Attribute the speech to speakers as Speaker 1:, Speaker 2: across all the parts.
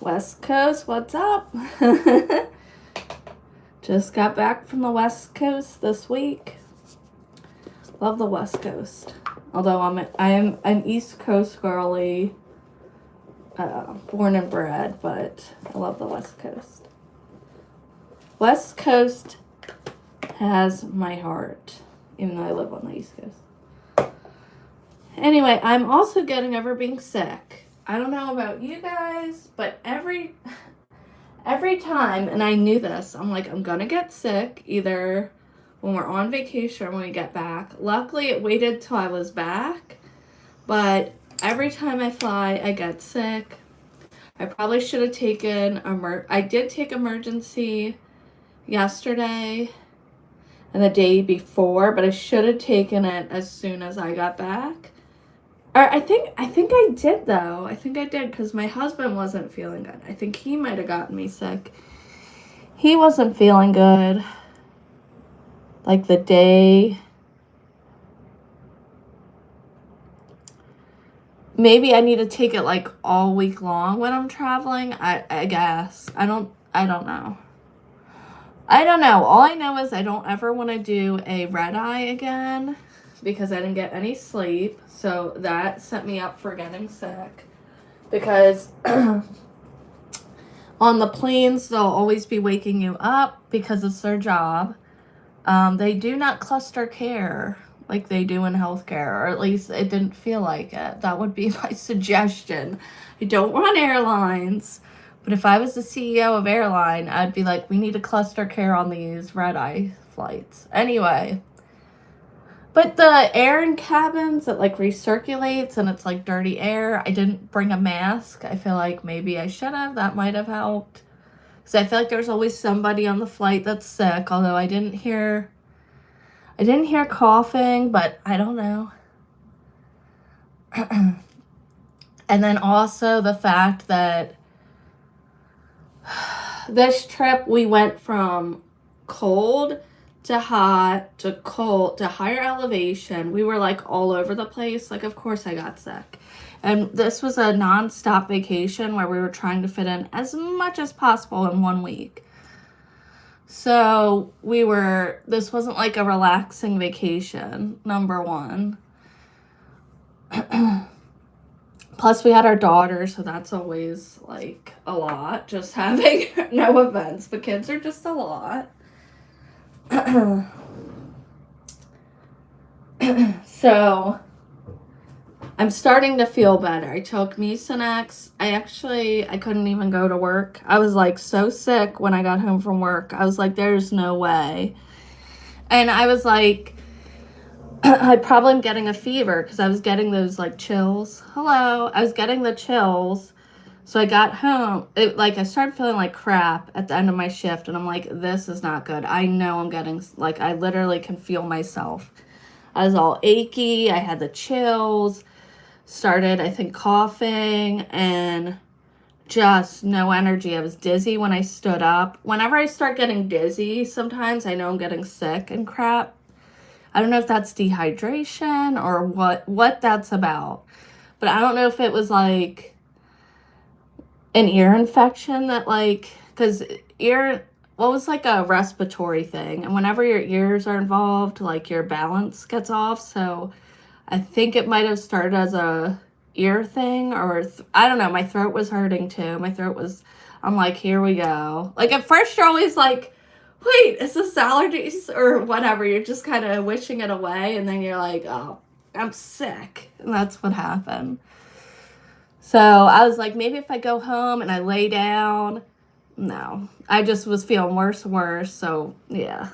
Speaker 1: West Coast, what's up? Just got back from the West Coast this week. Love the West Coast. Although I am an East Coast girly, born and bred, but I love the West Coast. West Coast has my heart, even though I live on the East Coast. Anyway, I'm also getting over being sick. I don't know about you guys, but every time, and I knew this, I'm like, I'm gonna get sick either when we're on vacation or when we get back. Luckily, it waited till I was back, but every time I fly, I get sick. I probably should have taken I did take emergency yesterday and the day before, but I should have taken it as soon as I got back. Or I think I did though. I think I did because my husband wasn't feeling good. I think he might have gotten me sick. He wasn't feeling good. Like the day. Maybe I need to take it like all week long when I'm traveling. I guess. I don't know. I don't know. All I know is I don't ever want to do a red eye again because I didn't get any sleep. So that set me up for getting sick. Because on the planes, they'll always be waking you up because it's their job. They do not cluster care like they do in healthcare, or at least it didn't feel like it. That would be my suggestion. I don't run airlines, but if I was the CEO of airline, I'd be like, we need to cluster care on these red-eye flights. Anyway, but the air in cabins, it like recirculates and it's like dirty air. I didn't bring a mask. I feel like maybe I should have. That might have helped. Because I feel like there's always somebody on the flight that's sick, although I didn't hear coughing, but I don't know. And then also the fact that this trip we went from cold to hot to cold to higher elevation. We were like all over the place. Like, of course I got sick. And this was a non-stop vacation where we were trying to fit in as much as possible in 1 week. So this wasn't like a relaxing vacation, number one. Plus we had our daughter, so that's always like a lot, just having no events. The kids are just a lot. So I'm starting to feel better. I took Mucinex. I couldn't even go to work. I was like so sick when I got home from work. I was like, there's no way. And I was like, I probably am getting a fever because I was getting those like chills. I was getting the chills. So I got home. I started feeling like crap at the end of my shift. And I'm like, this is not good. I know I'm getting, like, I literally can feel myself. I was all achy. I had the chills. Started, I think, coughing and just no energy. I was dizzy when I stood up. Whenever I start getting dizzy, sometimes I know I'm getting sick and crap. I don't know if that's dehydration or what that's about. But I don't know if it was like an ear infection that because was like a respiratory thing. And whenever your ears are involved, like your balance gets off. So I think it might have started as a ear thing or I don't know. My throat was hurting too. I'm like, here we go. Like at first you're always like, wait, is this allergies or whatever? You're just kind of wishing it away. And then you're like, oh, I'm sick. And that's what happened. So I was like, maybe if I go home and I lay down. No, I just was feeling worse and worse. So yeah.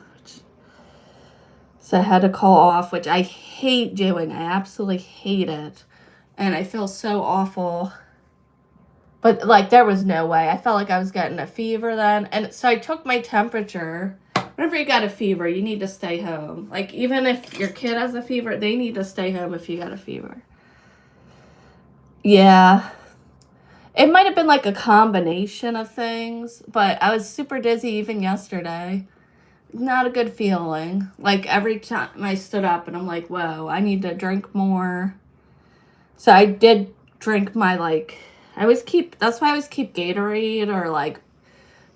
Speaker 1: So I had to call off, which I hate doing. I absolutely hate it. And I feel so awful. But like there was no way. I felt like I was getting a fever then. And so I took my temperature. Whenever you got a fever, you need to stay home. Like even if your kid has a fever, they need to stay home if you got a fever. Yeah. It might have been like a combination of things, but I was super dizzy even yesterday. Not a good feeling. Like every time I stood up and I'm like, whoa, I need to drink more. So I did drink my that's why I always keep Gatorade or like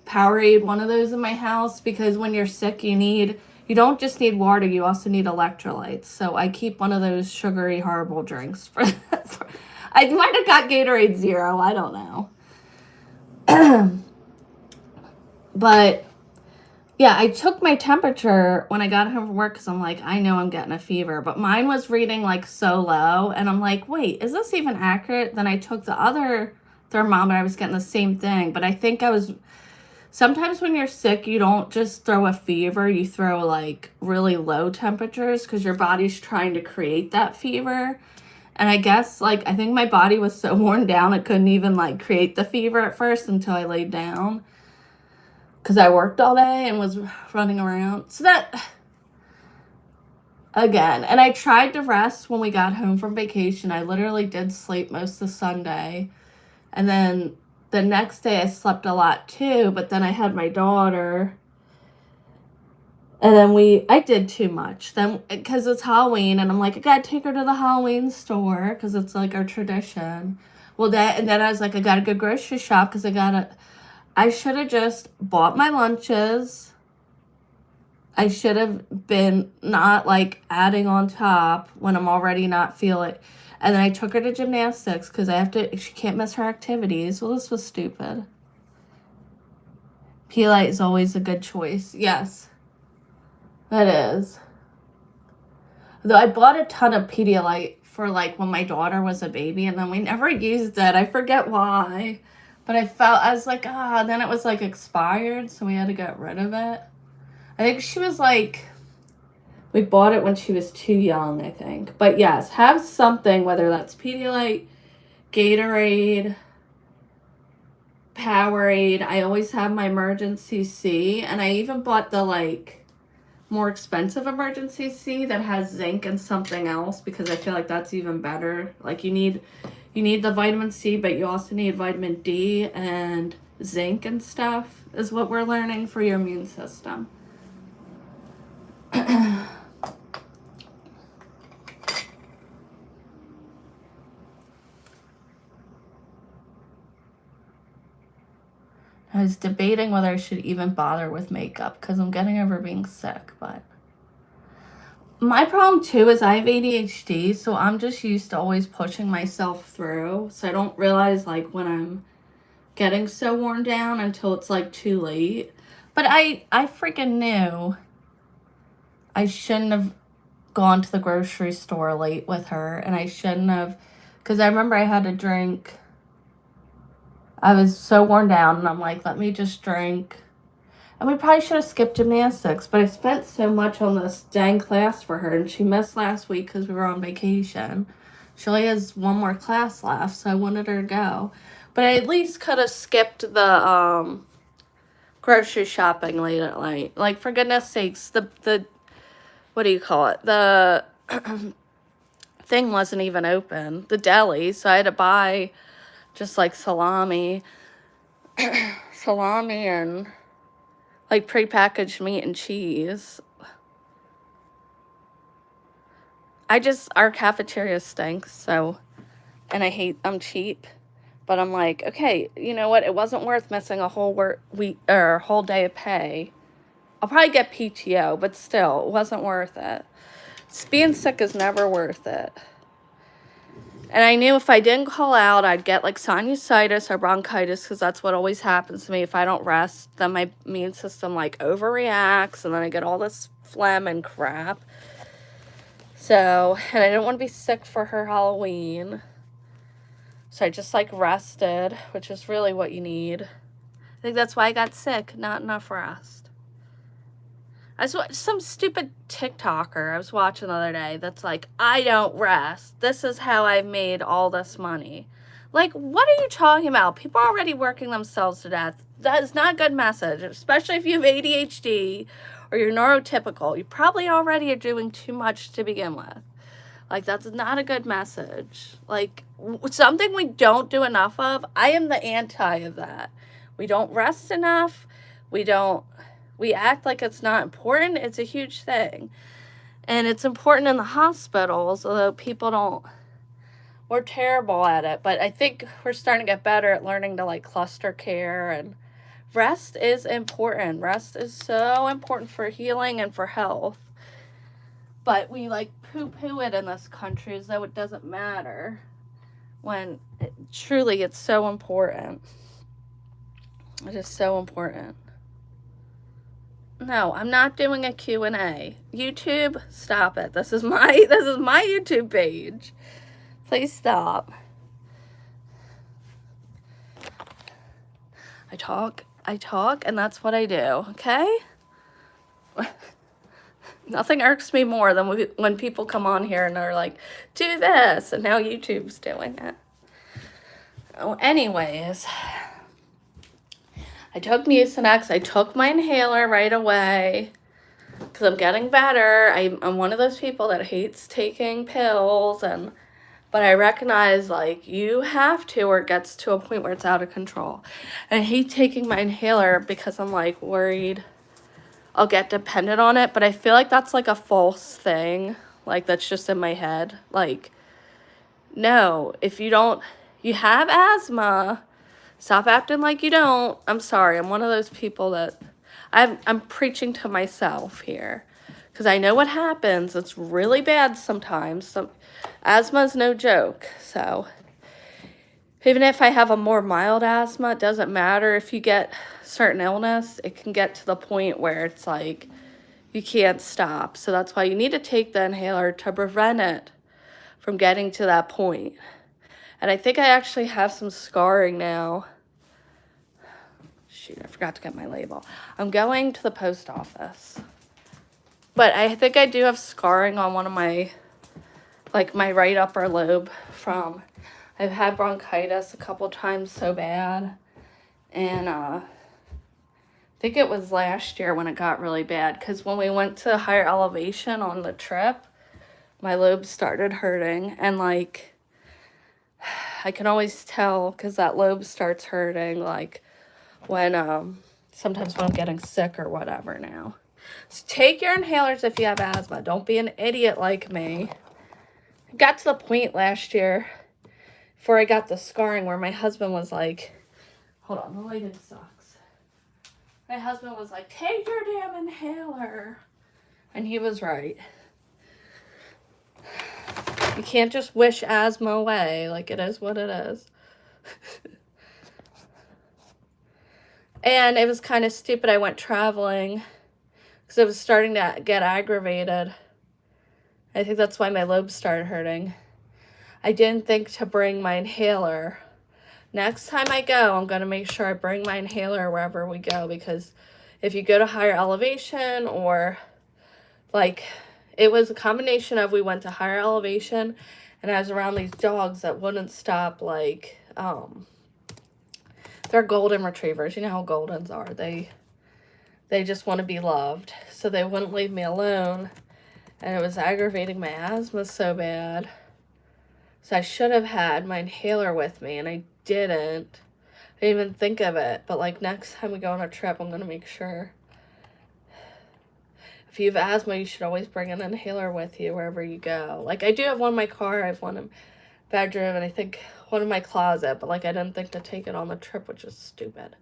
Speaker 1: Powerade, one of those in my house, because when you're sick, you don't just need water, you also need electrolytes. So I keep one of those sugary, horrible drinks I might have got Gatorade Zero, I don't know. But yeah, I took my temperature when I got home from work because I'm like, I know I'm getting a fever. But mine was reading like so low. And I'm like, wait, is this even accurate? Then I took the other thermometer. I was getting the same thing. But I think sometimes when you're sick, you don't just throw a fever. You throw like really low temperatures because your body's trying to create that fever. And I guess like, I think my body was so worn down, it couldn't even like create the fever at first until I laid down. Because I worked all day and was running around. So that, again, and I tried to rest when we got home from vacation. I literally did sleep most of Sunday. And then the next day I slept a lot too, but then I had my daughter. And then I did too much. Then, because it's Halloween, and I'm like, I gotta take her to the Halloween store, because it's like our tradition. And then I was like, I gotta go grocery shop, because I should have just bought my lunches. I should have been not like adding on top when I'm already not feeling. And then I took her to gymnastics because she can't miss her activities. Well, this was stupid. Pedialyte is always a good choice. Yes, that is. Though I bought a ton of Pedialyte for like when my daughter was a baby, and then we never used it. I forget why. But I was like, then it was like expired, so we had to get rid of it. I think she was like, we bought it when she was too young, I think. But yes, have something, whether that's Pedialyte, Gatorade, Powerade. I always have my Emergency C, and I even bought the like more expensive Emergency C that has zinc and something else, because I feel like that's even better. Like you need the vitamin C, but you also need vitamin D and zinc and stuff, is what we're learning for your immune system. I was debating whether I should even bother with makeup because I'm getting over being sick, but my problem too is I have ADHD, so I'm just used to always pushing myself through, so I don't realize like when I'm getting so worn down until it's like too late. But I freaking knew I shouldn't have gone to the grocery store late with her, and I shouldn't have, because I remember I had to drink. I was so worn down, and I'm like, let me just drink. And we probably should have skipped gymnastics, but I spent so much on this dang class for her, and she missed last week because we were on vacation. She only has one more class left, so I wanted her to go. But I at least could have skipped the grocery shopping late at night. Like, for goodness sakes, the what do you call it? The thing wasn't even open, the deli, so I had to buy just like salami and like prepackaged meat and cheese. Our cafeteria stinks, so, and I'm cheap, but I'm like, okay, you know what? It wasn't worth missing a whole week or whole day of pay. I'll probably get PTO, but still, it wasn't worth it. Being sick is never worth it. And I knew if I didn't call out, I'd get like sinusitis or bronchitis, because that's what always happens to me. If I don't rest, then my immune system like overreacts, and then I get all this phlegm and crap. So, and I didn't want to be sick for her Halloween. So I just like rested, which is really what you need. I think that's why I got sick, not enough rest. I was watching some stupid TikToker I was watching the other day that's like, I don't rest. This is how I've made all this money. Like, what are you talking about? People are already working themselves to death. That is not a good message, especially if you have ADHD or you're neurotypical. You probably already are doing too much to begin with. Like, that's not a good message. Like, something we don't do enough of, I am the anti of that. We don't rest enough. We act like it's not important. It's a huge thing. And it's important in the hospitals, although people don't We're terrible at it, but I think we're starting to get better at learning to like cluster care, and rest is important. Rest is so important for healing and for health. But we like poo-poo it in this country as though it doesn't matter, when truly it's so important. It is so important. No, I'm not doing a Q&A. YouTube, stop it. This is my YouTube page. Please stop. I talk, and that's what I do, okay? Nothing irks me more than when people come on here and they're like, do this, and now YouTube's doing it. Oh, anyways, I took Mucinex. I took my inhaler right away because I'm getting better. I'm one of those people that hates taking pills, but I recognize, like, you have to, or it gets to a point where it's out of control. And I hate taking my inhaler because I'm, like, worried I'll get dependent on it, but I feel like that's, like, a false thing, like, that's just in my head. Like, no, if you have asthma, stop acting like you don't. I'm sorry, I'm one of those people that, I'm preaching to myself here, because I know what happens. It's really bad sometimes. Asthma is no joke, so even if I have a more mild asthma, it doesn't matter. If you get certain illness, it can get to the point where it's like you can't stop. So that's why you need to take the inhaler to prevent it from getting to that point. And I think I actually have some scarring now. Shoot, I forgot to get my label. I'm going to the post office. But I think I do have scarring on one of my, like, my right upper lobe from, I've had bronchitis a couple times so bad. And I think it was last year when it got really bad, because when we went to higher elevation on the trip, my lobe started hurting. And, like, I can always tell because that lobe starts hurting, like, when, sometimes when I'm getting sick or whatever now. So take your inhalers if you have asthma. Don't be an idiot like me. I got to the point last year before I got the scarring where my husband was like, hold on, the lighting sucks. My husband was like, take your damn inhaler. And he was right. You can't just wish asthma away. Like, it is what it is. And it was kind of stupid. I went traveling because it was starting to get aggravated. I think that's why my lobes started hurting. I didn't think to bring my inhaler. Next time I go, I'm going to make sure I bring my inhaler wherever we go, because if you go to higher elevation, or like, it was a combination of, we went to higher elevation and I was around these dogs that wouldn't stop, like, they're golden retrievers. You know how Goldens are. They just want to be loved. So they wouldn't leave me alone. And it was aggravating my asthma so bad. So I should have had my inhaler with me, and I didn't. I didn't even think of it. But, like, next time we go on a trip, I'm going to make sure. If you have asthma, you should always bring an inhaler with you wherever you go. Like, I do have one in my car. I have one in bedroom, and I think one in my closet, but, like, I didn't think to take it on the trip, which is stupid.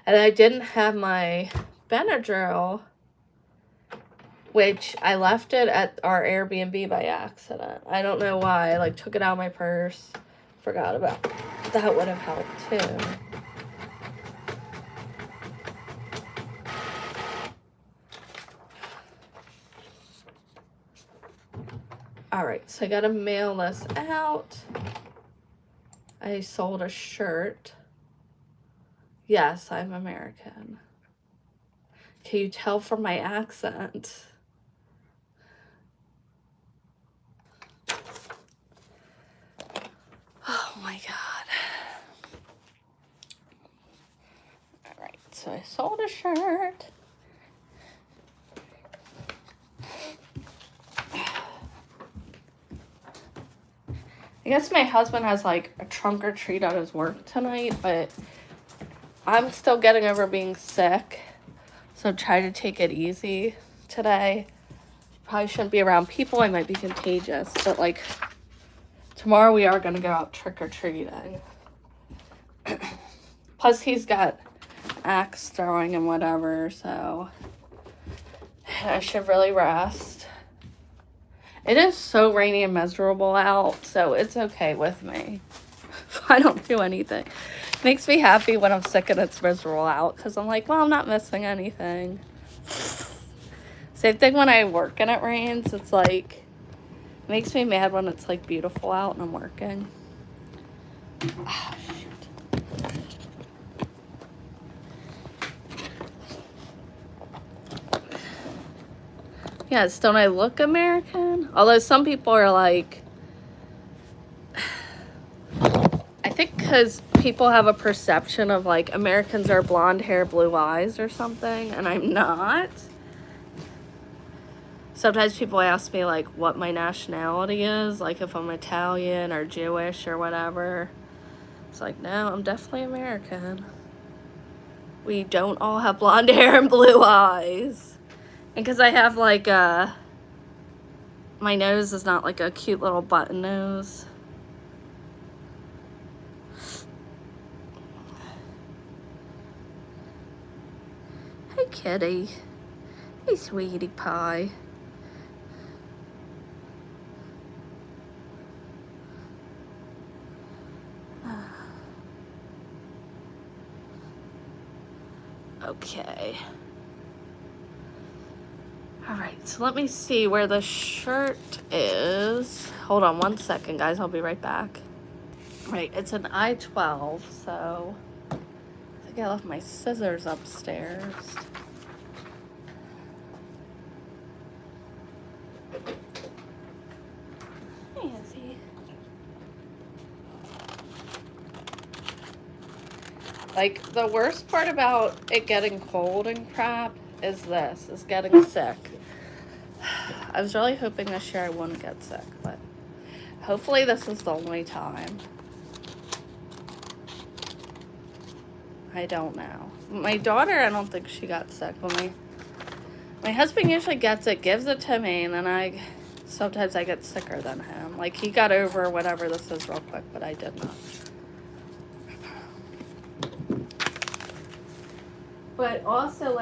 Speaker 1: And I didn't have my Benadryl, which I left it at our Airbnb by accident. I don't know why. I, like, took it out of my purse, forgot about it. That would have helped too. Alright, so I gotta mail this out. I sold a shirt. Yes, I'm American. Can you tell from my accent? Oh my God. Alright, so I sold a shirt. I guess my husband has, like, a trunk or treat at his work tonight, but I'm still getting over being sick, so try to take it easy today. Probably shouldn't be around people. I might be contagious, but, like, Tomorrow we are going to go out trick-or-treating. Plus he's got axe throwing and whatever, so I should really rest. It is so rainy and miserable out, so it's okay with me if I don't do anything. It makes me happy when I'm sick and it's miserable out, because I'm like, well, I'm not missing anything. Same thing when I work and it rains. It's like, it makes me mad when it's like beautiful out and I'm working. Ah, shoot. Yes, don't I look American? Although some people are like, I think because people have a perception of like Americans are blonde hair, blue eyes or something, and I'm not. Sometimes people ask me like what my nationality is, like if I'm Italian or Jewish or whatever. It's like, no, I'm definitely American. We don't all have blonde hair and blue eyes. And because I have like my nose is not like a cute little button nose. Hey, kitty. Hey, sweetie pie. Okay. Alright, so let me see where the shirt is. Hold on 1 second, guys. I'll be right back. Right, it's an I-12, so I think I left my scissors upstairs. Hey, Izzy. Like, the worst part about it getting cold and crap is getting sick. I was really hoping this year I wouldn't get sick, but hopefully this is the only time. I don't know. My daughter, I don't think she got sick. But my husband usually gets it, gives it to me, and then sometimes I get sicker than him. Like, he got over whatever this is real quick, but I did not. But also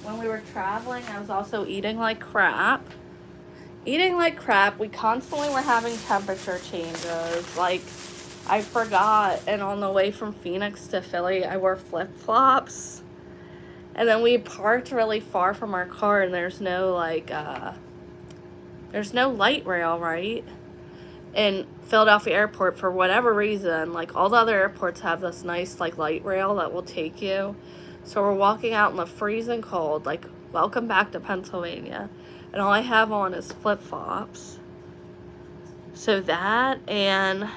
Speaker 1: when we were traveling, I was also eating like crap. We constantly were having temperature changes. Like, I forgot, and on the way from Phoenix to Philly, I wore flip-flops. And then we parked really far from our car, and there's no, like, there's no light rail, right? In Philadelphia Airport, for whatever reason, like, all the other airports have this nice, like, light rail that will take you. So we're walking out in the freezing cold, like, welcome back to Pennsylvania. And all I have on is flip-flops. So that, and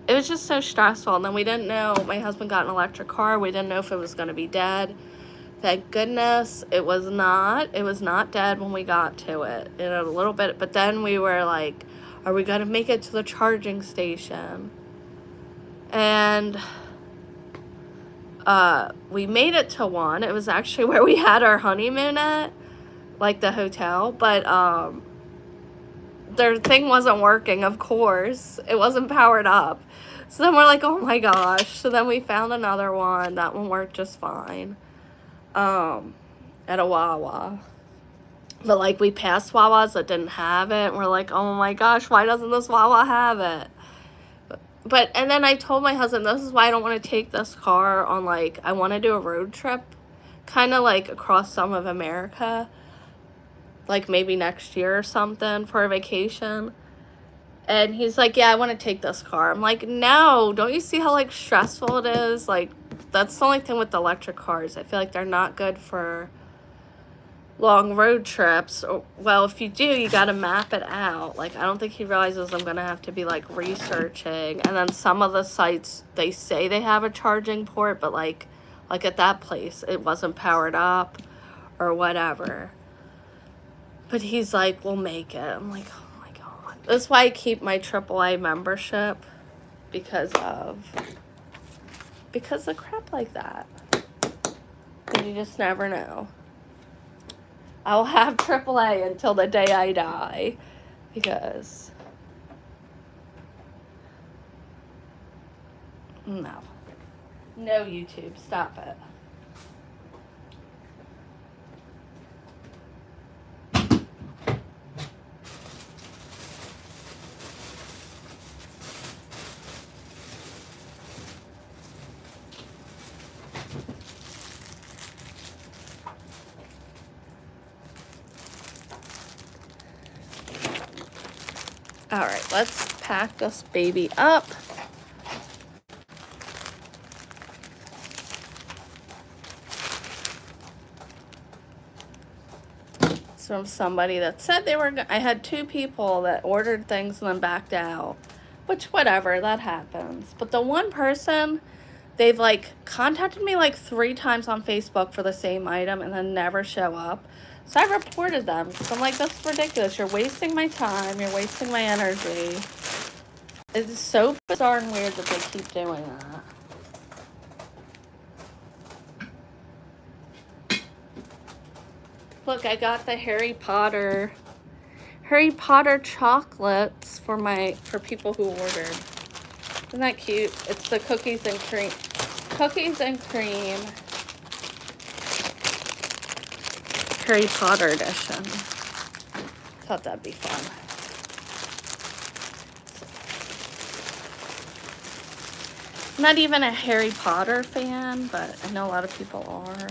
Speaker 1: it was just so stressful. And then we didn't know, my husband got an electric car. We didn't know if it was going to be dead. Thank goodness it was not. It was not dead when we got to it. In a little bit, but then we were like, are we going to make it to the charging station? And we made it to one. It was actually where we had our honeymoon at, like the hotel, but their thing wasn't working, of course. It wasn't powered up. So then we're like, oh my gosh. So then we found another one. That one worked just fine. At a Wawa. But like, we passed Wawas that didn't have it, and we're like, oh my gosh, why doesn't this Wawa have it? But, and then I told my husband, this is why I don't want to take this car on, like, I want to do a road trip, kind of like across some of America, like maybe next year or something for a vacation. And he's like, yeah, I want to take this car. I'm like, no, don't you see how, like, stressful it is? Like, that's the only thing with the electric cars. I feel like they're not good for long road trips. Well, if you do, you got to map it out. Like, I don't think he realizes I'm going to have to be, like, researching. And then some of the sites, they say they have a charging port, but, like at that place, it wasn't powered up or whatever. But he's like, we'll make it. I'm like, oh my God. That's why I keep my AAA membership, because of crap like that. And you just never know. I'll have AAA until the day I die, because No. No, YouTube. Stop it. All right, let's pack this baby up. It's from somebody that said they were, I had 2 people that ordered things and then backed out, which whatever, that happens. But the one person, they've like contacted me like 3 times on Facebook for the same item and then never show up. So I reported them because I'm like, that's ridiculous. You're wasting my time. You're wasting my energy. It's so bizarre and weird that they keep doing that. Look, I got the Harry Potter chocolates for people who ordered. Isn't that cute? It's the cookies and cream Harry Potter edition. Thought that'd be fun. I'm not even a Harry Potter fan, but I know a lot of people are.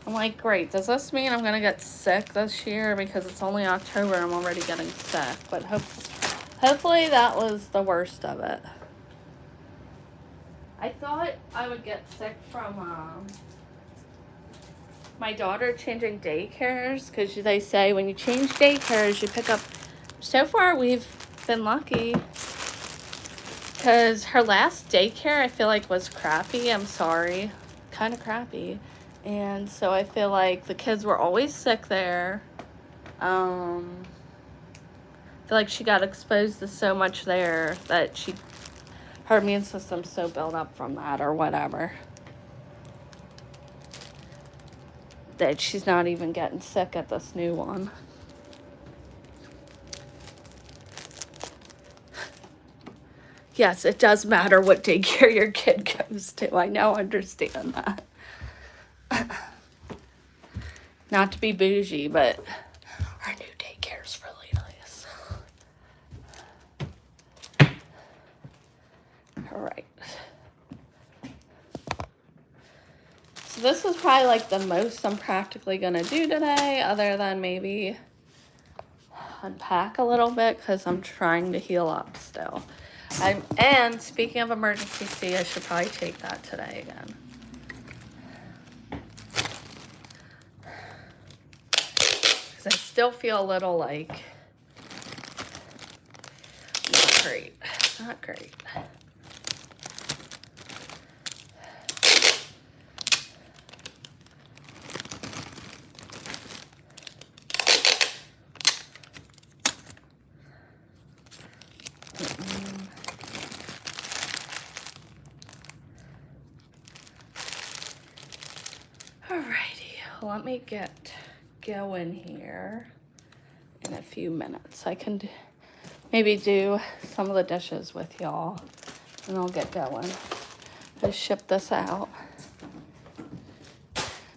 Speaker 1: I'm like, great, does this mean I'm gonna get sick this year? Because it's only October and I'm already getting sick. But hopefully that was the worst of it. I thought I would get sick from my daughter changing daycares, because they say when you change daycares, you pick up. So far, we've been lucky, because her last daycare, I feel like, was crappy. I'm sorry. Kind of crappy. And so I feel like the kids were always sick there. I feel like she got exposed to so much there that her immune system's so built up from that or whatever, that she's not even getting sick at this new one. Yes, it does matter what daycare your kid goes to. I now understand that. Not to be bougie, but our new daycare's really nice. All right. So this is probably like the most I'm practically going to do today, other than maybe unpack a little bit, because I'm trying to heal up still. And speaking of emergency tea, I should probably take that today again. Because I still feel a little like not great. Not great. Alrighty, let me get going here in a few minutes. I can maybe do some of the dishes with y'all, and I'll get going. Just ship this out.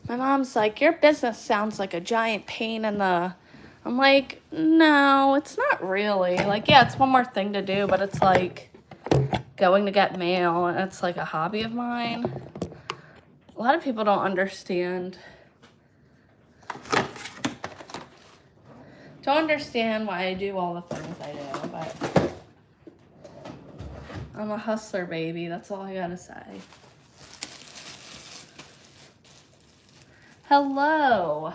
Speaker 1: My mom's like, your business sounds like a giant pain in the... I'm like, no, it's not really. Like, yeah, it's one more thing to do, but it's like going to get mail, and it's like a hobby of mine. A lot of people don't understand. Don't understand why I do all the things I do, but I'm a hustler, baby. That's all I gotta say. Hello.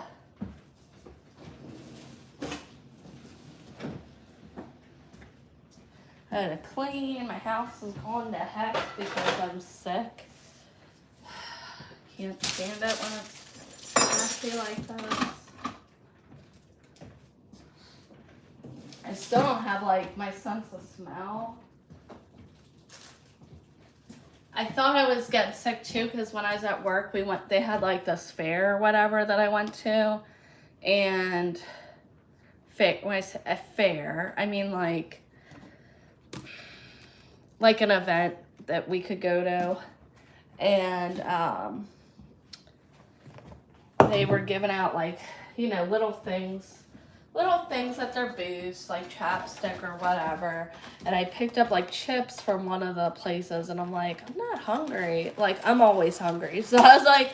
Speaker 1: I had to clean. My house is going to heck because I'm sick. Can't stand it when it's nasty like this. I still don't have like my sense of smell. I thought I was getting sick too, because when I was at work, they had like this fair or whatever that I went to, and fair, when I say a fair, I mean like an event that we could go to. And they were giving out like, you know, little things at their booths, like chapstick or whatever. And I picked up like chips from one of the places, and I'm like, I'm not hungry. Like, I'm always hungry. So I was like,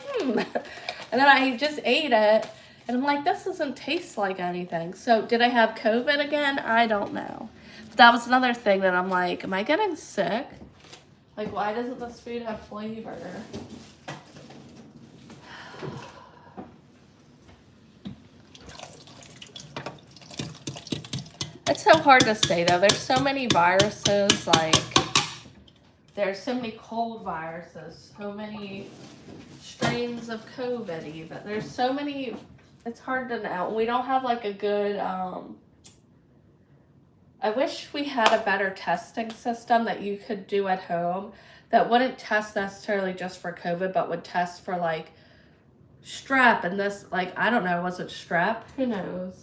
Speaker 1: And then I just ate it, and I'm like, this doesn't taste like anything. So did I have COVID again? I don't know. But that was another thing that I'm like, am I getting sick? Like, why doesn't this food have flavor? It's so hard to say, though. There's so many viruses, like, there's so many cold viruses, so many strains of COVID even. There's so many, it's hard to know. We don't have, like, a good, I wish we had a better testing system that you could do at home that wouldn't test necessarily just for COVID, but would test for, like, strep and this, like, I don't know, was it strep? Who knows?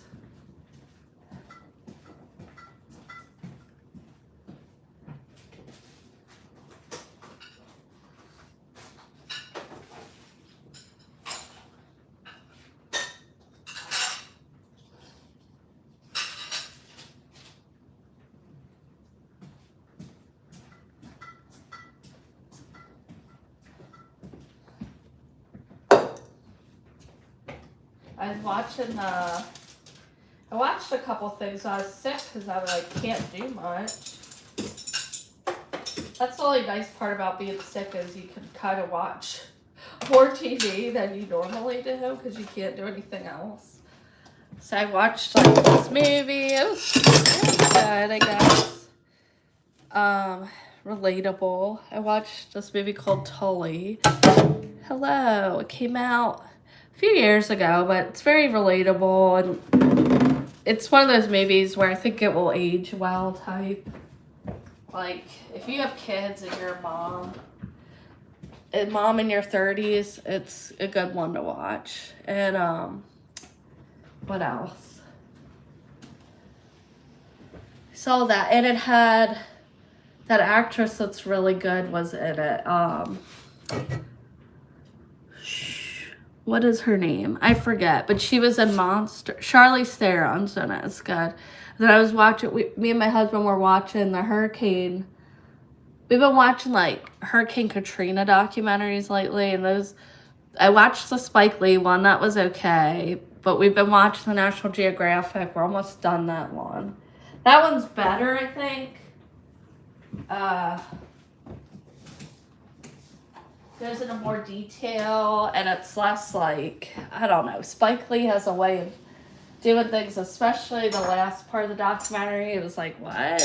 Speaker 1: I watched a couple things. I was sick because I like can't do much. That's the only nice part about being sick is you can kind of watch more TV than you normally do because you can't do anything else. So I watched like this movie. It was good, I guess. Relatable. I watched this movie called Tully. Hello. It came out a few years ago, but it's very relatable, and it's one of those movies where I think it will age well type. Like, if you have kids and you're a mom in your 30s, it's a good one to watch. And what else? I saw that, and it had that actress that's really good was in it. What is her name? I forget, but she was in Monster. Charlize Theron's in it. It's good. Then I was watching, me and my husband were watching the hurricane. We've been watching like Hurricane Katrina documentaries lately, and those, I watched the Spike Lee one, that was okay, but we've been watching the National Geographic. We're almost done that one. That one's better, I think. Goes into more detail, and it's less like, I don't know, Spike Lee has a way of doing things, especially the last part of the documentary. It was like, what?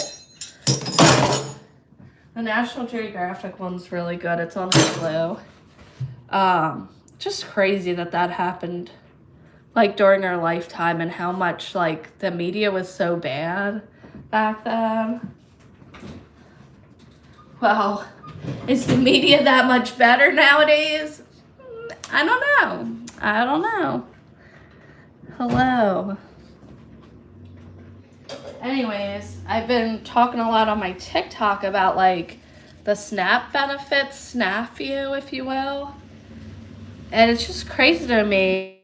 Speaker 1: The National Geographic one's really good. It's on Hulu. Just crazy that happened like during our lifetime, and how much like the media was so bad back then. Well, is the media that much better nowadays? I don't know. Hello. Anyways, I've been talking a lot on my TikTok about like the SNAP benefits, snafu, if you will. And it's just crazy to me.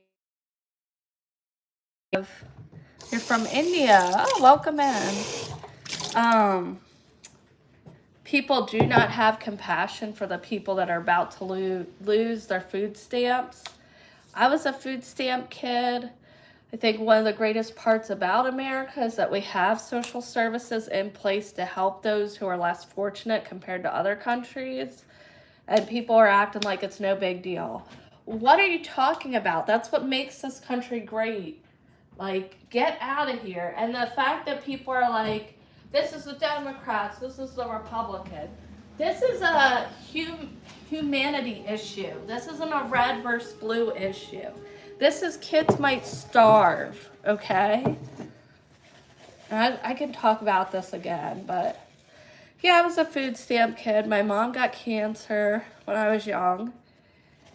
Speaker 1: You're from India. Oh, welcome in. People do not have compassion for the people that are about to lose their food stamps. I was a food stamp kid. I think one of the greatest parts about America is that we have social services in place to help those who are less fortunate compared to other countries. And people are acting like it's no big deal. What are you talking about? That's what makes this country great. Like, get out of here. And the fact that people are like, this is the Democrats, this is the Republican. This is a humanity issue. This isn't a red versus blue issue. This is kids might starve, okay? And I can talk about this again, but yeah, I was a food stamp kid. My mom got cancer when I was young,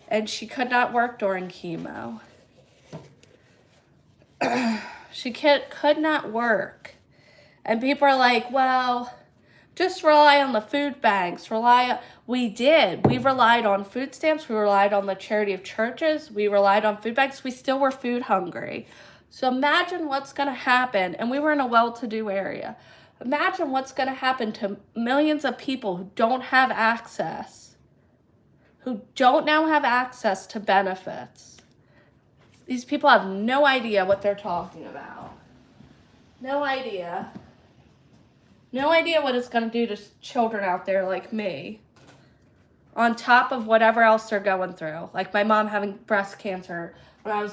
Speaker 1: and she could not work during chemo. She could not work. And people are like, well, just rely on the food banks. We did. We relied on food stamps. We relied on the charity of churches. We relied on food banks. We still were food hungry. So imagine what's going to happen. And we were in a well-to-do area. Imagine what's going to happen to millions of people who don't have access, who don't now have access to benefits. These people have no idea what they're talking about. No idea. No idea what it's going to do to children out there like me. On top of whatever else they're going through. Like my mom having breast cancer when I was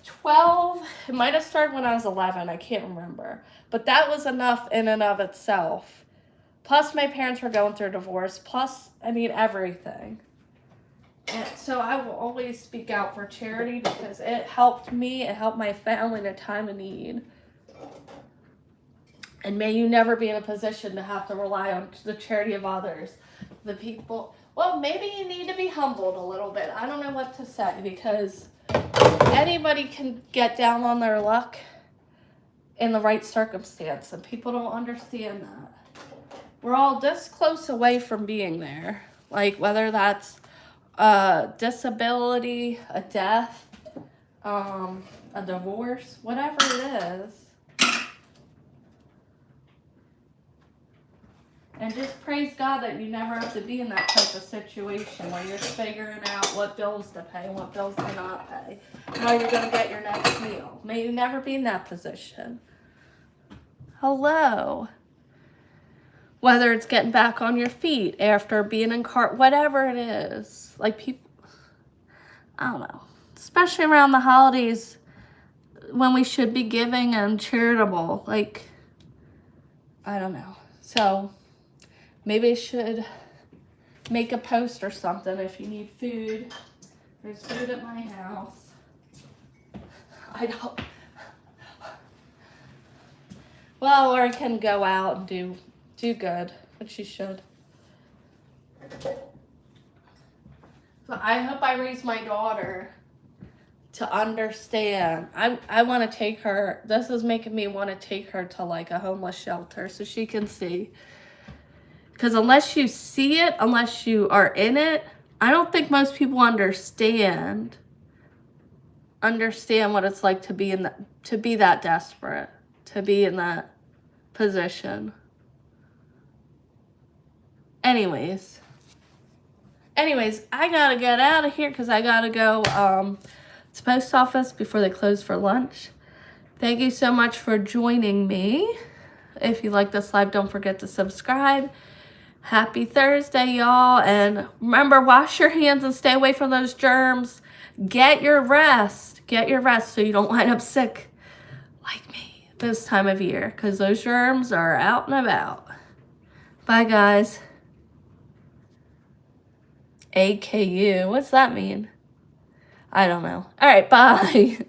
Speaker 1: 12. It might have started when I was 11. I can't remember. But that was enough in and of itself. Plus my parents were going through a divorce. Plus, everything. And so I will always speak out for charity because it helped me. It helped my family in a time of need. And may you never be in a position to have to rely on the charity of others. The people, well, maybe you need to be humbled a little bit. I don't know what to say because anybody can get down on their luck in the right circumstance. And people don't understand that. We're all this close away from being there. Like whether that's a disability, a death, a divorce, whatever it is. And just praise God that you never have to be in that type of situation where you're figuring out what bills to pay and what bills to not pay. How you're going to get your next meal. May you never be in that position. Hello. Whether it's getting back on your feet after being in car, whatever it is. Like people, I don't know. Especially around the holidays when we should be giving and charitable. Like, I don't know. So maybe I should make a post or something if you need food. There's food at my house. I don't. Well, or I can go out and do good, which you should. So I hope I raise my daughter to understand. I want to take her. This is making me want to take her to like a homeless shelter so she can see. Because unless you see it, unless you are in it, I don't think most people understand what it's like to be that desperate, to be in that position. Anyways, I gotta get out of here because I gotta go to the post office before they close for lunch. Thank you so much for joining me. If you like this live, don't forget to subscribe. Happy Thursday, y'all. And remember, wash your hands and stay away from those germs. Get your rest. Get your rest so you don't wind up sick like me this time of year because those germs are out and about. Bye, guys. AKU. What's that mean? I don't know. All right, bye.